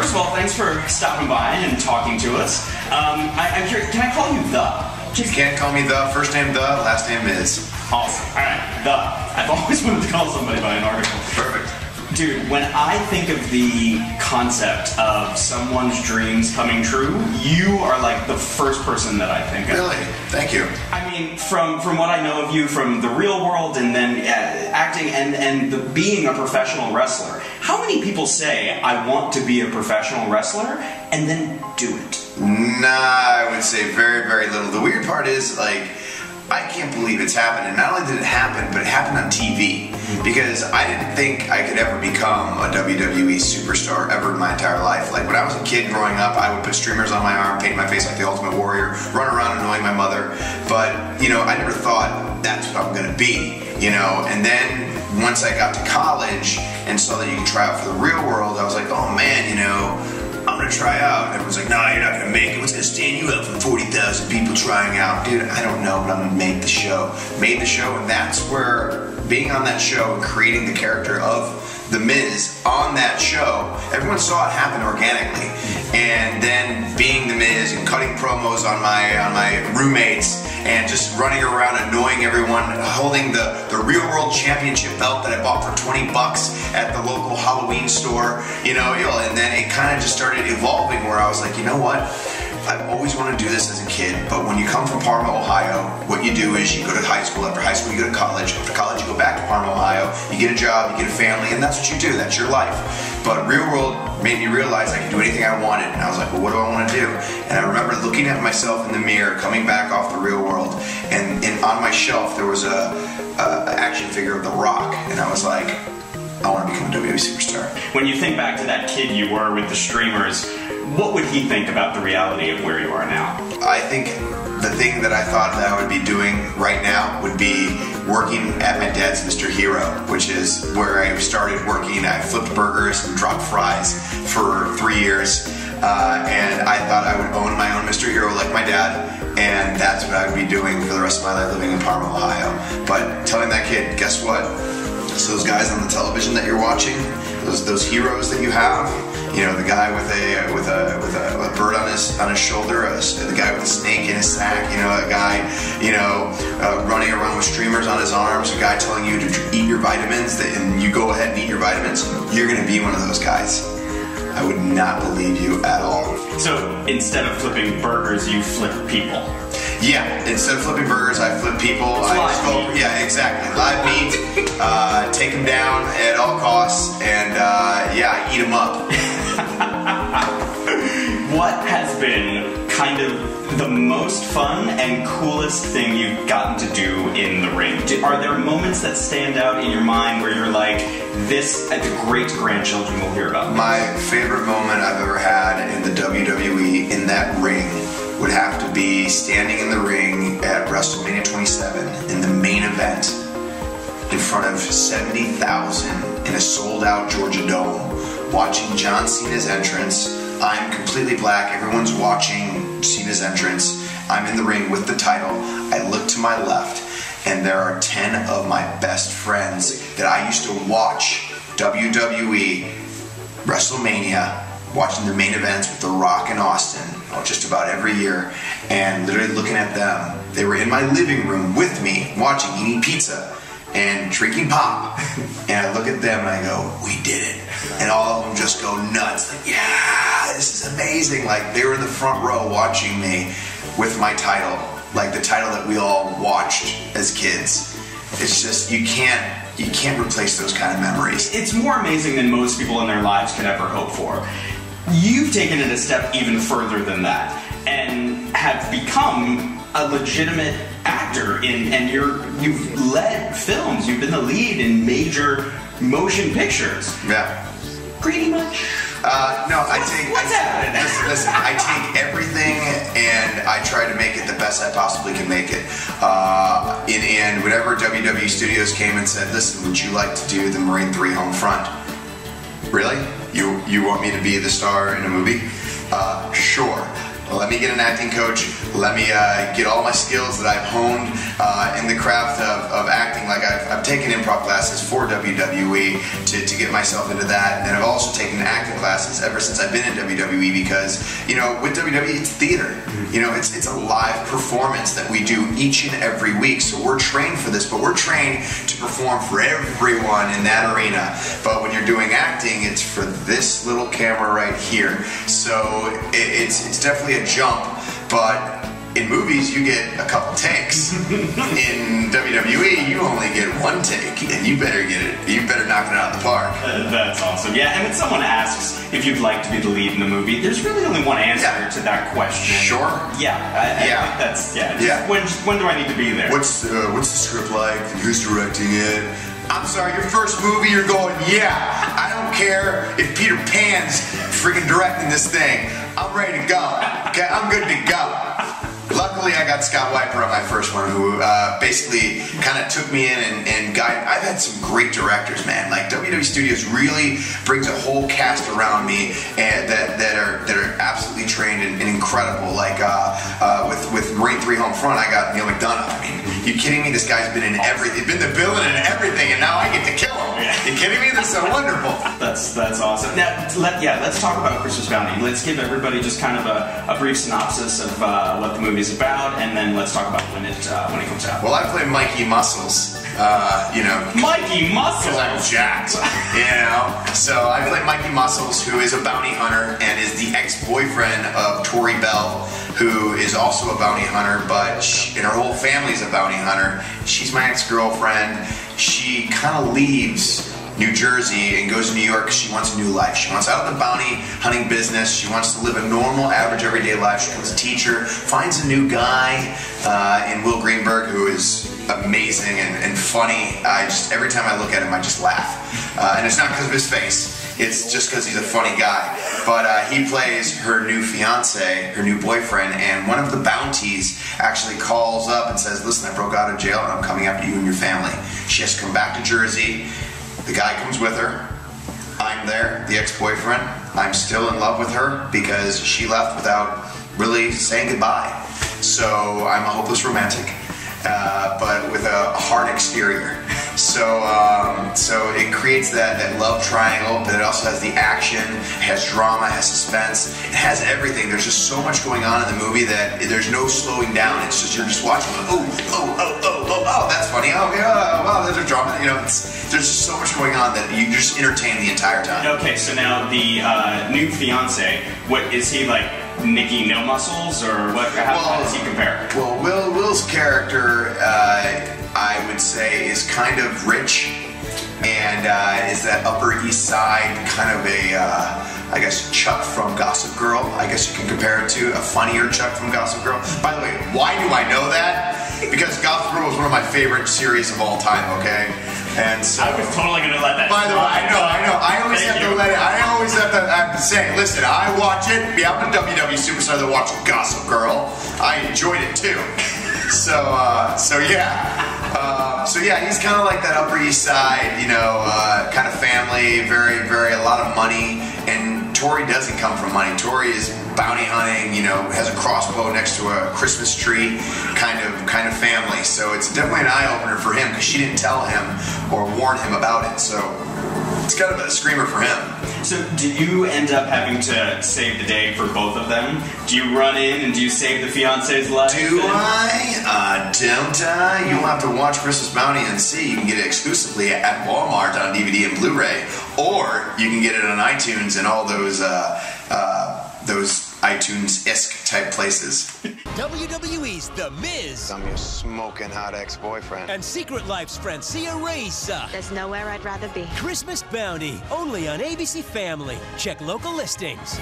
first of all, thanks for stopping by and talking to us. I'm curious, can I call you The? You can't call me The. First name The, last name Miz. Awesome. All right, The. I've always wanted to call somebody by an article. Perfect. Dude, when I think of the concept of someone's dreams coming true, you are like the first person that I think of. Really? Thank you. I mean, from what I know of you from the real world and then acting and being a professional wrestler, how many people say, I want to be a professional wrestler, and then do it? Nah, I would say very, very little. The weird part is, like, I can't believe it's happened. And not only did it happen, but it happened on TV. Because I didn't think I could ever become a WWE superstar ever in my entire life. Like, when I was a kid growing up, I would put streamers on my arm, paint my face like the Ultimate Warrior, run around annoying my mother. But, you know, I never thought that's what I'm gonna be, you know? And then once I got to college and saw that you could try out for the real world, I was like, oh man, you know, I'm gonna try out. And everyone's like, nah, you're not gonna make it. What's gonna stand you up from 40,000 people trying out? Dude, I don't know, but I'm gonna make the show. Made the show, and that's where being on that show and creating the character of The Miz on that show, everyone saw it happen organically. And then being The Miz and cutting promos on my roommates and just running around annoying everyone, holding the real world championship belt that I bought for 20 bucks at the local Halloween store, you know, and then it kind of just started evolving where I was like, you know what? I've always wanted to do this as a kid, but when you come from Parma, Ohio, what you do is you go to high school. After high school, you go to college. After college, you go back to Parma, Ohio. You get a job, you get a family, and that's what you do. That's your life. But real world made me realize I could do anything I wanted, and I was like, well, what do I want to do? And I remember looking at myself in the mirror, coming back off the real world, and on my shelf there was a action figure of The Rock, and I was like, I want to become a WWE superstar. When you think back to that kid you were with the streamers, what would he think about the reality of where you are now? I think the thing that I thought that I would be doing right now would be working at my dad's Mr. Hero, which is where I started working. I flipped burgers and dropped fries for 3 years, and I thought I would own my own Mr. Hero like my dad, and that's what I would be doing for the rest of my life, living in Parma, Ohio. But telling that kid, guess what? So those guys on the television that you're watching, those heroes that you have, you know, the guy with a bird on his shoulder, the guy with a snake in his sack, you know, a guy, you know, running around with streamers on his arms, a guy telling you to eat your vitamins, and you go ahead and eat your vitamins, you're going to be one of those guys. I would not believe you at all. So instead of flipping burgers, you flip people. Yeah, instead of flipping burgers, I flip people. Yeah, exactly. Live meat, take them down at all costs, and yeah, I eat them up. What has been kind of the most fun and coolest thing you've gotten to do in the ring? Are there moments that stand out in your mind where you're like, this, the great-grandchildren will hear about this? My favorite moment I've ever had in the WWE in that ring would have to be standing in the ring at WrestleMania 27 in the main event in front of 70,000 in a sold-out Georgia Dome, watching John Cena's entrance. I'm completely black, everyone's watching Cena's entrance. I'm in the ring with the title. I look to my left, and there are 10 of my best friends that I used to watch WWE, WrestleMania, watching the main events with The Rock and Austin, just about every year, and literally looking at them. They were in my living room with me, watching, eating pizza, and drinking pop. And I look at them and I go, we did it. And all of them just go nuts, like, yeah, this is amazing. Like, they were in the front row watching me with my title, like the title that we all watched as kids. It's just, you can't replace those kind of memories. It's more amazing than most people in their lives could ever hope for. You've taken it a step even further than that and have become a legitimate actor and you've led films. You've been the lead in major motion pictures. Yeah. Pretty much. No, listen, I take everything and I try to make it the best I possibly can make it. And whenever WWE Studios came and said, listen, would you like to do the Marine 3 home front? Really? You want me to be the star in a movie? Sure. Let me get an acting coach. Let me get all my skills that I've honed in the craft of acting. Like I've taken improv classes for WWE to get myself into that, and then I've also taken acting classes ever since I've been in WWE because, you know, with WWE it's theater. You know, it's a live performance that we do each and every week. So we're trained for this, but we're trained to perform for everyone in that arena. But when you're doing acting, it's for this little camera right here. So it's definitely a jump, but in movies, you get a couple takes. In WWE, you only get one take, and you better get it. You better knock it out of the park. That's awesome. Yeah, and when someone asks if you'd like to be the lead in the movie, there's really only one answer to that question. Sure. Yeah. I think that's When do I need to be there? What's the script like? And who's directing it? I'm sorry, your first movie, you're going, yeah. I don't care if Peter Pan's freaking directing this thing. I'm ready to go. Okay, I'm good to go. Luckily, I got Scott Wiper on my first one, who basically kind of took me in and guided. I've had some great directors, man. Like WWE Studios really brings a whole cast around me and that are absolutely trained and incredible. Like with Marine 3 Homefront, I got Neil McDonough. I mean, you kidding me? This guy's been in everything. He's been the villain in everything, and now I get to kill him. You kidding me? That's so wonderful. That's awesome. Now, let's talk about Christmas Bounty. Let's give everybody just kind of a brief synopsis of what the movie is about, and then let's talk about when it comes out. Well, I play Mikey Muscles. You know, Mikey Muscles. Because I'm jacked. You know, so I play Mikey Muscles, who is a bounty hunter and is the ex-boyfriend of Tori Bell, who is also a bounty hunter, but and her whole family's a bounty hunter. She's my ex-girlfriend. She kind of leaves New Jersey and goes to New York because she wants a new life. She wants out of the bounty hunting business. She wants to live a normal, average, everyday life. She becomes a teacher, finds a new guy in Will Greenberg, who is amazing and funny. Every time I look at him, I just laugh. And it's not because of his face. It's just because he's a funny guy. But he plays her new fiance, her new boyfriend, and one of the bounties actually calls up and says, listen, I broke out of jail and I'm coming after you and your family. She has to come back to Jersey. The guy comes with her. I'm there, the ex-boyfriend. I'm still in love with her because she left without really saying goodbye. So I'm a hopeless romantic, but with a hard exterior. So it creates that love triangle, but it also has the action, has drama, has suspense, it has everything. There's just so much going on in the movie that there's no slowing down. It's just, you're just watching, oh, that's funny. Oh, yeah, wow, there's a drama. You know, there's just so much going on that you just entertain the entire time. Okay, so now the new fiance, what is he like? Nicky No Muscles, or what? How does he compare? Well, Will's character, I would say, is kind of rich, and is that Upper East Side kind of a, I guess, Chuck from Gossip Girl. I guess you can compare it to a funnier Chuck from Gossip Girl. By the way, why do I know that? Because Gossip Girl was one of my favorite series of all time. Okay, and so I was totally gonna let that. By the way, I know. I always have to let it. I always have to say, listen, I watch it. Yeah, I'm a WWE superstar that watched Gossip Girl. I enjoyed it too. So yeah, he's kind of like that Upper East Side, you know, kind of family, very a lot of money. And Tori doesn't come from money. Tori is bounty hunting, you know, has a crossbow next to a Christmas tree, kind of family. So it's definitely an eye opener for him because she didn't tell him or warn him about it. So it's kind of a screamer for him. So do you end up having to save the day for both of them? Do you run in and do you save the fiance's life? Do I? Don't I? You'll have to watch Christmas Bounty and see. You can get it exclusively at Walmart on DVD and Blu-ray, or you can get it on iTunes and all those iTunes-esque type places. WWE's The Miz. I'm your smoking hot ex-boyfriend. And Secret Life's Francia Reza. There's nowhere I'd rather be. Christmas Bounty, only on ABC Family. Check local listings.